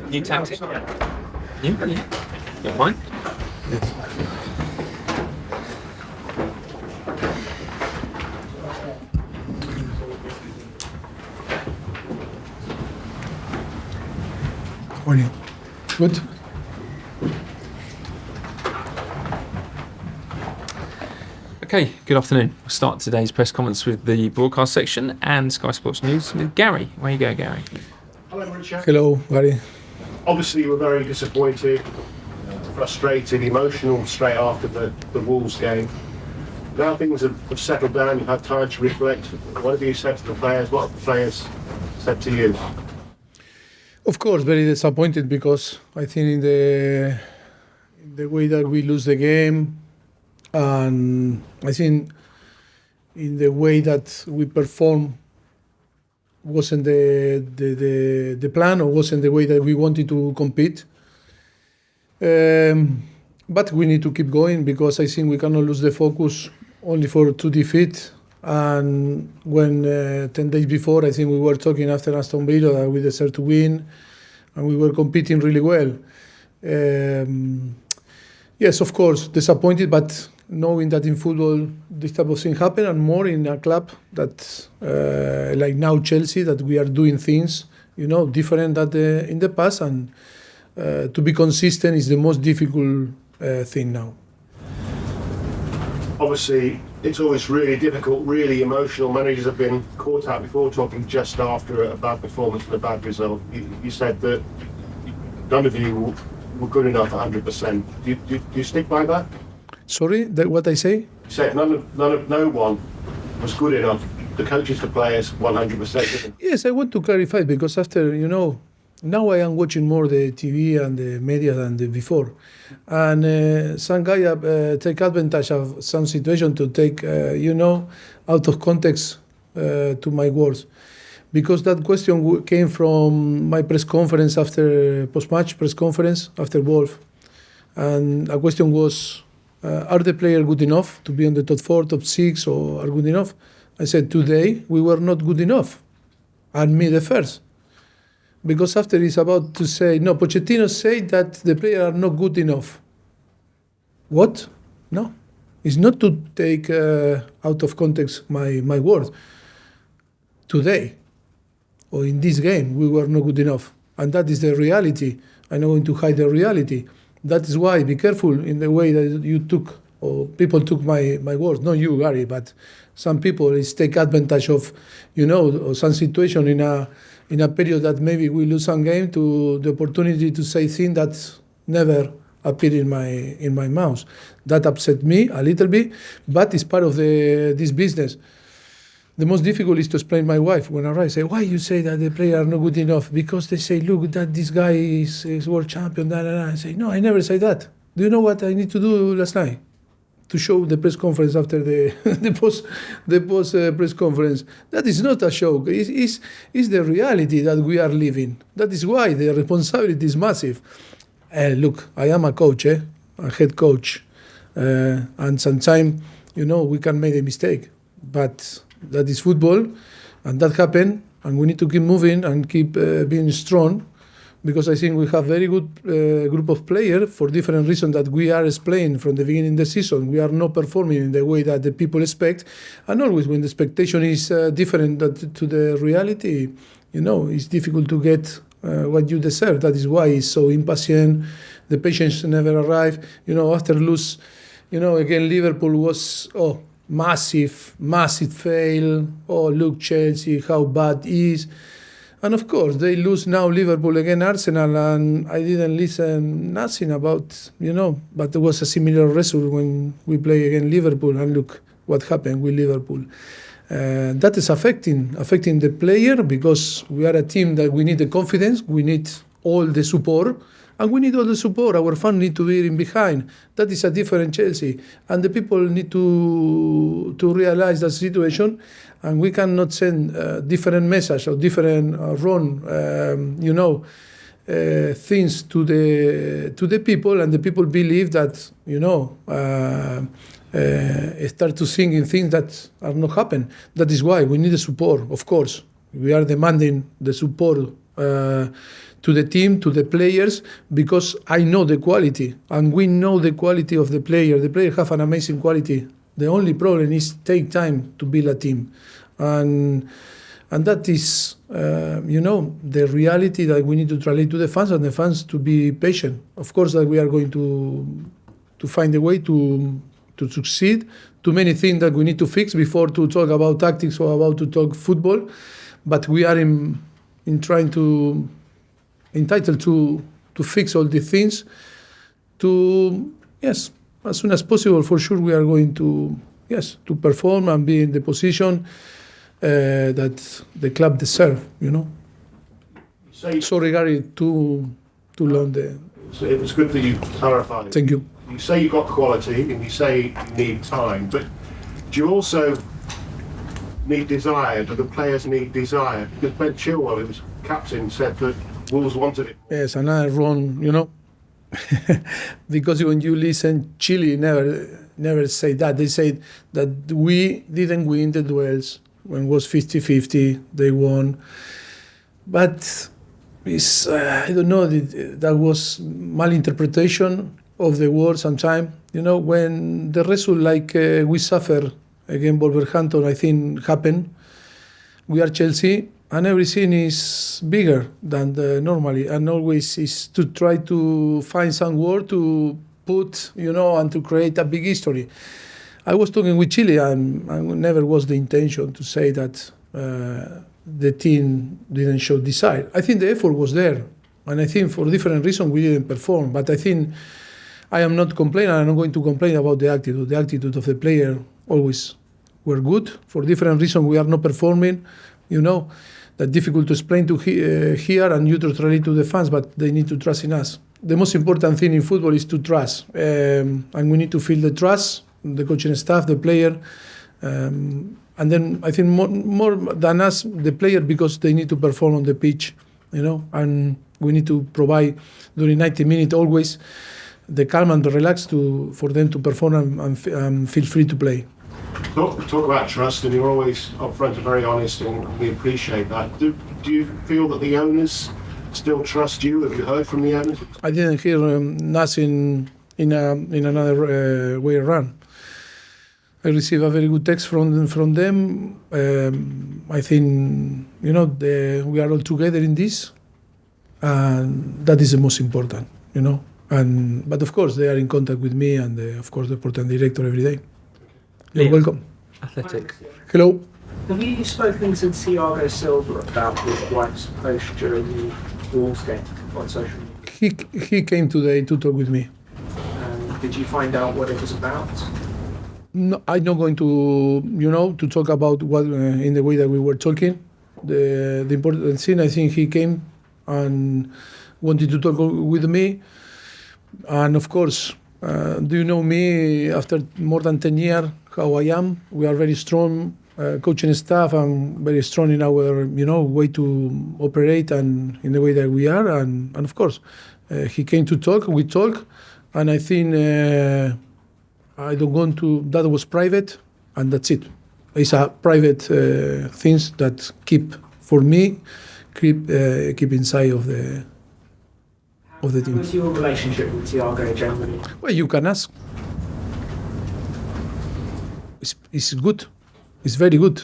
New tactic? New? You're fine? Yes. Morning. Good. Okay, good afternoon. We'll start today's press conference with the broadcast section and Sky Sports News with Gary. Where you go, Gary? Hello, Mauricio. Hello, Gary. Obviously, you were very disappointed, frustrated, emotional straight after the Wolves game. Now things have settled down, you've had time to reflect. What have you said to the players? What have the players said to you? Of course, very disappointed because I think in the way that we lose the game, and I think in the way that we perform wasn't the plan, or wasn't the way that we wanted to compete. But we need to keep going because I think we cannot lose the focus only for 2 defeats. And when 10 days before, I think we were talking after Aston Villa that we deserve to win, and we were competing really well. Yes, of course, disappointed, but knowing that in football this type of thing happen, and more in a club that like now Chelsea, that we are doing things different than in the past, and to be consistent is the most difficult thing now. Obviously, it's always really difficult, really emotional. Managers have been caught out before talking just after a bad performance and a bad result. You said that none of you were good enough 100%. Do you stick by that? Sorry, what I say? You said no one was good enough. The coaches, the players, 100%. Yes, I want to clarify because after, now I am watching more the TV and the media than before. And some guy take advantage of some situation to take, out of context to my words. Because that question came from my press conference post-match press conference after Wolf. And a question was, are the players good enough to be on the top 4, top 6, or are good enough? I said, today we were not good enough. And me the first. Because after he's about to say, no, Pochettino said that the players are not good enough. What? No. It's not to take out of context my words. Today, or in this game, we were not good enough. And that is the reality. I'm not going to hide the reality. That is why, be careful in the way that you took, or people took my words. Not you, Gary, but some people take advantage of, or some situation in a period that maybe we lose some game, to the opportunity to say things that never appeared in my mouth. That upset me a little bit, but it's part of this business. The most difficult is to explain my wife when I arrive. Say, why you say that the players are not good enough? Because they say, look, that this guy is world champion. I say, no, I never say that. Do you know what I need to do last night? To show the press conference after the post press conference. That is not a show. It's the reality that we are living. That is why the responsibility is massive. Look, I am a coach, a head coach, and sometimes we can make a mistake, but that is football, and that happened, and we need to keep moving and keep being strong. Because I think we have very good group of players for different reasons that we are explaining from the beginning of the season. We are not performing in the way that the people expect. And always when the expectation is different to the reality, it's difficult to get what you deserve. That is why it's so impatient. The patience never arrive. After lose, again, Liverpool was, massive fail. Oh, look, Chelsea, how bad it is. And of course, they lose now Liverpool against Arsenal, and I didn't listen nothing about, but there was a similar result when we play against Liverpool, and look what happened with Liverpool. That is affecting the player, because we are a team that we need the confidence, we need all the support, and we need all the support. Our fans need to be in behind. That is a different Chelsea, and the people need to realize that situation. And we cannot send different message or different wrong, things to the people, and the people believe that start to thinking things that are not happen. That is why we need the support. Of course, we are demanding the support to the team, to the players, because I know the quality, and we know the quality of the player. The players have an amazing quality. The only problem is take time to build a team, and that is, the reality that we need to translate to the fans, and the fans to be patient. Of course, that we are going to find a way to succeed. Too many things that we need to fix before to talk about tactics or about to talk football, but we are in trying to entitled to fix all these things. As soon as possible, for sure, we are going to perform and be in the position that the club deserve. So regarding too long. So it was good that you clarified. Thank you. You say you've got quality and you say you need time, but do you also need desire? Do the players need desire? Because Ben Chilwell, who was captain, said that Wolves wanted it. Yes, another wrong, because when you listen, Chile never say that. They say that we didn't win the duels when it was 50-50, they won. But it's, I don't know, that was malinterpretation of the word sometimes. When the result like we suffer against Wolverhampton, I think happened, we are Chelsea, and everything is bigger than normally, and always is to try to find some word to put, and to create a big history. I was talking with Chile, and never was the intention to say that the team didn't show desire. I think the effort was there, and I think for different reasons we didn't perform. But I think I am not complaining, and I'm not going to complain about the attitude. The attitude of the player always were good. For different reasons we are not performing, That's difficult to explain to here and you to translate to the fans, but they need to trust in us. The most important thing in football is to trust, and we need to feel the trust, the coaching staff, the player, and then I think more than us, the player, because they need to perform on the pitch, and we need to provide during 90 minutes always the calm and the relax for them to perform and feel free to play. Talk about trust, and you're always upfront and very honest, and we appreciate that. Do you feel that the owners still trust you? Have you heard from the owners? I didn't hear nothing in another way around. I received a very good text from them. I think we are all together in this, and that is the most important. But of course they are in contact with me, and of course the sporting director every day. You're welcome. Athletic. Hello. Have you spoken to Thiago Silva about his wife's post during the Wolves game on social media? He came today to talk with me. Did you find out what it was about? No, I'm not going to, to talk about what in the way that we were talking. The important thing, I think he came and wanted to talk with me. And of course, do you know me after more than 10 years, how I am? We are very strong coaching staff and very strong in our, way to operate and in the way that we are. And of course, he came to talk, we talk, and I think I don't want to, that was private, and that's it. It's a private things that keep inside of the team. What's your relationship with Thiago generally? Well, you can ask. It's good. It's very good.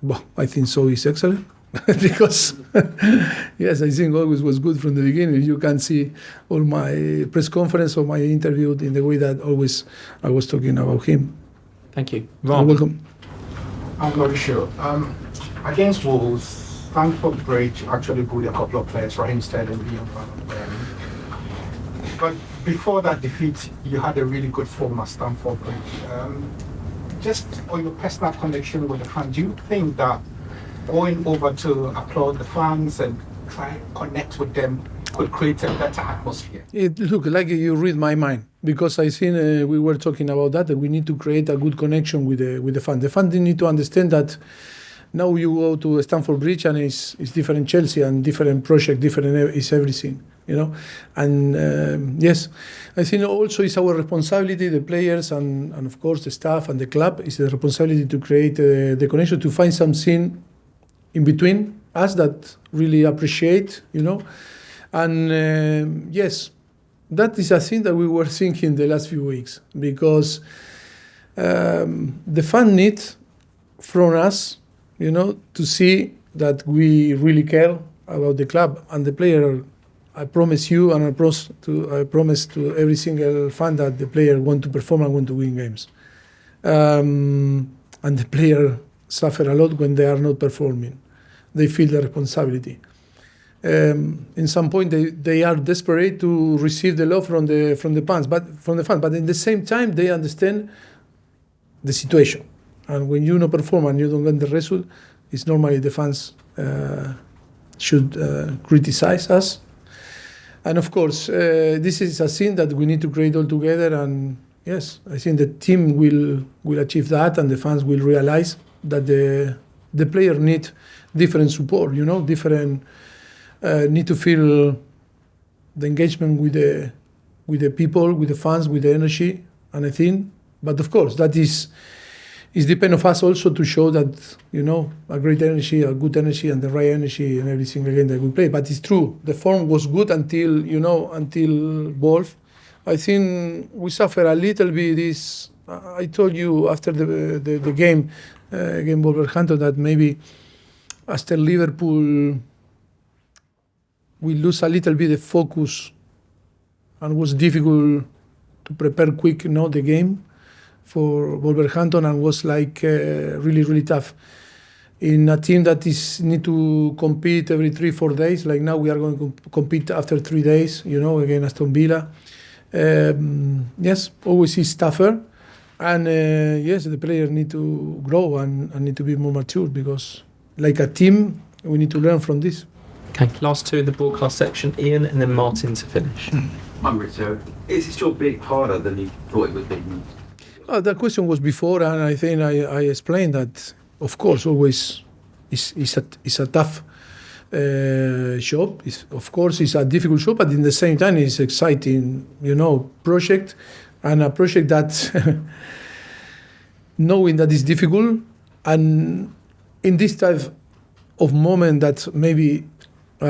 Well, I think so. It's excellent. Because, yes, I think always was good from the beginning. You can see all my press conference or my interview in the way that always I was talking about him. Thank you. You're welcome. I'm not sure. Against Wolves, Stamford Bridge actually pulled a couple of players, Raheem Sterling, Liam Van. But before that defeat, you had a really good form at Stamford Bridge. Just on your personal connection with the fans, do you think that going over to applaud the fans and try and connect with them could create a better atmosphere? Look, like you read my mind, because I think we were talking about that we need to create a good connection with the fans. The fans need to understand that now you go to Stamford Bridge and it's different Chelsea and different project, different is everything. And yes, I think also it's our responsibility, the players and of course the staff and the club, is the responsibility to create the connection, to find something in between us that really appreciate, and yes, that is a thing that we were thinking the last few weeks, because the fan need from us, to see that we really care about the club and the player. I promise you, and I promise to every single fan that the player want to perform and want to win games. And the player suffer a lot when they are not performing. They feel the responsibility. In some point, they are desperate to receive the love from the fans, but in the same time, they understand the situation. And when you don't perform and you don't get the result, it's normally the fans should criticize us. And of course, this is a thing that we need to create all together. And yes, I think the team will achieve that, and the fans will realize that the player need different support. Different need to feel the engagement with the people, with the fans, with the energy. And I think, but of course, that is depend of us also to show that a great energy, a good energy, and the right energy in every single game that we play. But it's true, the form was good until Wolf. I think we suffer a little bit. I told you after the game against Wolverhampton that maybe after Liverpool we lose a little bit the focus, and it was difficult to prepare quick the game for Wolverhampton, and was like really, really tough. In a team that need to compete every 3-4 days, like now we are going to compete after 3 days, against Aston Villa. Yes, always is tougher. And yes, the players need to grow and need to be more mature, because like a team, we need to learn from this. Okay, last two in the broadcast section, Ian and then Martin to finish. Mauricio, is this job being harder than you thought it would be? That question was before, and I think I explained that, of course, always it's a tough job. Of course, it's a difficult job, but in the same time, it's exciting, project, and a project that knowing that it's difficult, and in this type of moment that maybe we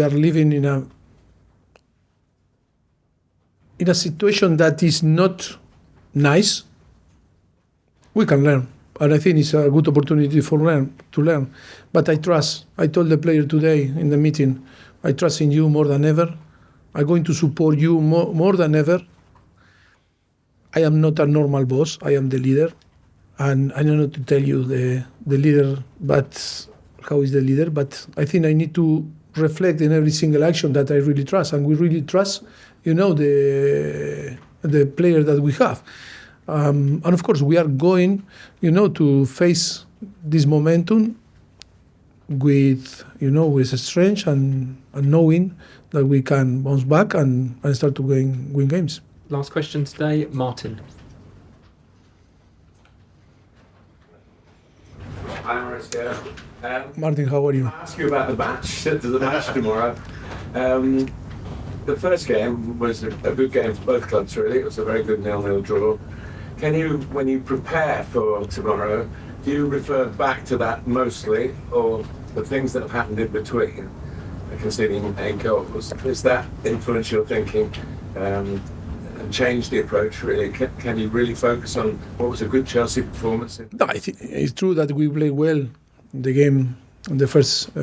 are living in a situation that is not nice, we can learn. And I think it's a good opportunity to learn. But I trust. I told the player today in the meeting, I trust in you more than ever. I'm going to support you more than ever. I am not a normal boss. I am the leader. And I don't know to tell you the leader, but how is the leader. But I think I need to reflect in every single action that I really trust. And we really trust the player that we have. And of course, we are going, to face this momentum with strength and knowing that we can bounce back and start to win games. Last question today, Martin. Hi, Mauricio. Martin, how are you? I'll ask you about the match tomorrow. The first game was a good game for both clubs, really. It was a very good 0-0 draw. Can you, when you prepare for tomorrow, do you refer back to that mostly, or the things that have happened in between, conceding 8 goals? Does that influence your thinking and change the approach, really? Can you really focus on what was a good Chelsea performance? No, I think it's true that we played well the game, the first...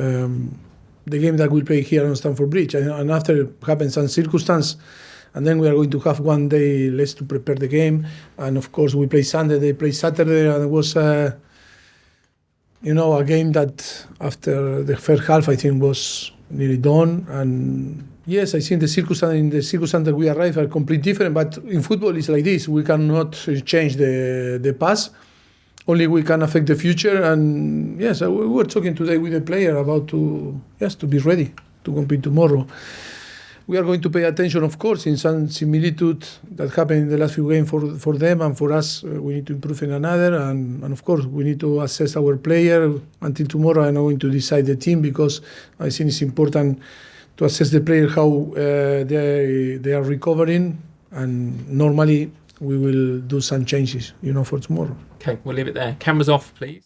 the game that we play here on Stamford Bridge, and after happened some circumstance, and then we are going to have 1 day less to prepare the game, and of course we play Sunday, they play Saturday, and it was a game that after the first half I think was nearly done. And yes, I think the circumstance that we arrive are completely different, but in football it's like this, we cannot change the past. Only we can affect the future, and yes, we were talking today with the player about to be ready to compete tomorrow. we are going to pay attention, of course, in some similitude that happened in the last few games for them and for us. We need to improve in another, and of course, we need to assess our player. Until tomorrow, I'm not going to decide the team because I think it's important to assess the player how they are recovering, and normally we will do some changes, for tomorrow. Okay, we'll leave it there. Cameras off, please.